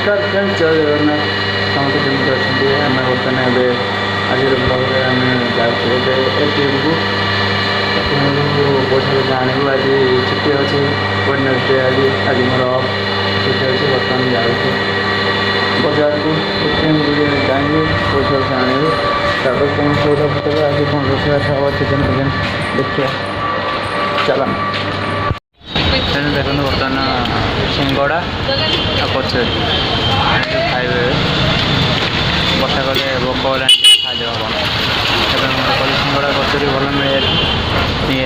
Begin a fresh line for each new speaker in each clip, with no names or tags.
नमस्कार फ्रेंड्स, जय जगन्नाथ। समस्त केमती अच्छे आम बर्तमान आज ब्लग्रे आम जाऊँ को पैसा जानू। आज छुट्टी अच्छे वेडनेसडे आज मोर अफ छुट्टी अच्छे। बर्तमान जाऊँ बाजार को जाएंगे पैसा आने कौन सौदा पत्र आज कौन रोषेबास हम चिकेन फिकेन देखिए। चल देखो बर्तमान सिंगड़ा कचोरी खाइबे बर्षा कले भोक गला खाइले हम कल सिंगड़ा कचोरी भल मिले नहीं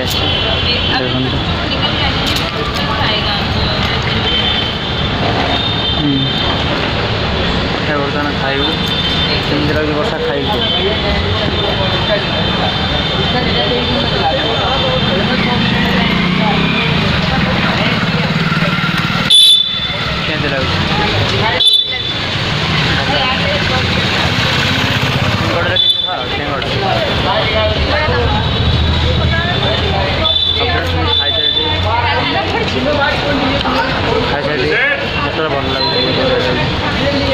बर्तमान खाइबू केमती लगे बर्षा खाई केमती लगे खाई भल लगे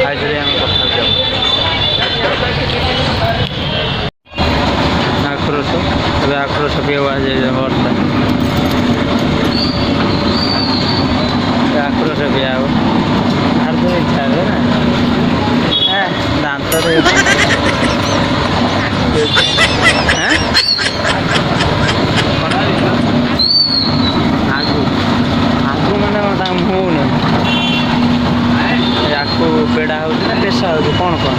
खाई आम कथा आक्रोश ए आक्रोश पिए वर्षा आक्रोश पिया आर तो इच्छा है ना दांत आगु मैंने मुँह आपको पेड़ा हो पेशा हो कौन कौन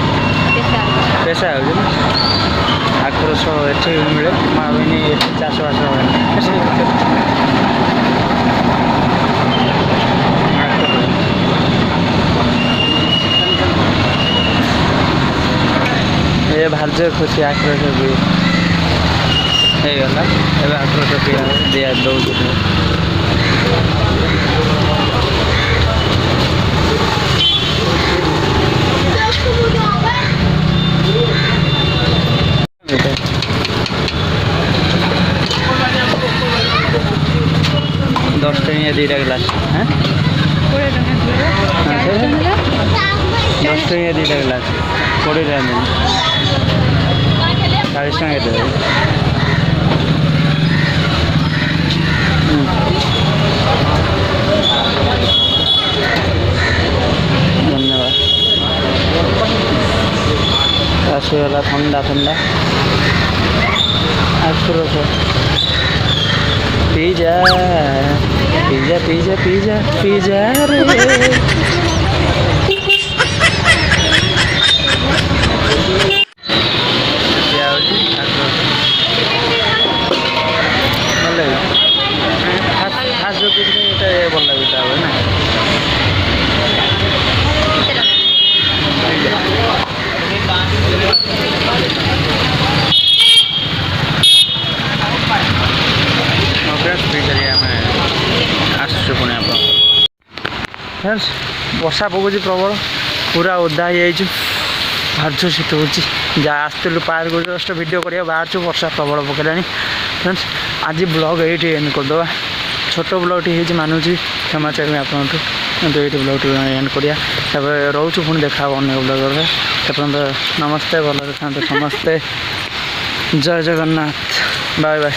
पेशा हो आक्रोश एଠି मिले माविनी चाष बास ये भार्य खुशी आक्रोश भी होगला ए आक्रोश पिया दिया दौर दस टंकिया दुईटा ग्लास हाँ 10 टंकिया दुईटा ग्लास 20 टाइम 40 टाँग देते धन्यवाद। आसगला ठंडा ठंडा आक्रोश pizza pizza pizza pizza pizza रे खास जो कुछ नहीं ये भल लगता है ना फ्रेंड्स वर्षा पकड़ प्रबल पूरा ओदा हो भार्य शीत हो जहाँ आसलु पार्क जस्ट वीडियो करा बाहर वर्षा प्रबल पकड़ा। फ्रेंड्स आज ब्लॉग ये एंड करदे छोट ब्लॉग टी मानुची क्षमा चाहिए आपको तो ये ब्लॉग टी एंड करा रोचु पुणी देखा अनेक ब्लॉग नमस्ते भल था समस्ते जय जगन्नाथ बाय बाय।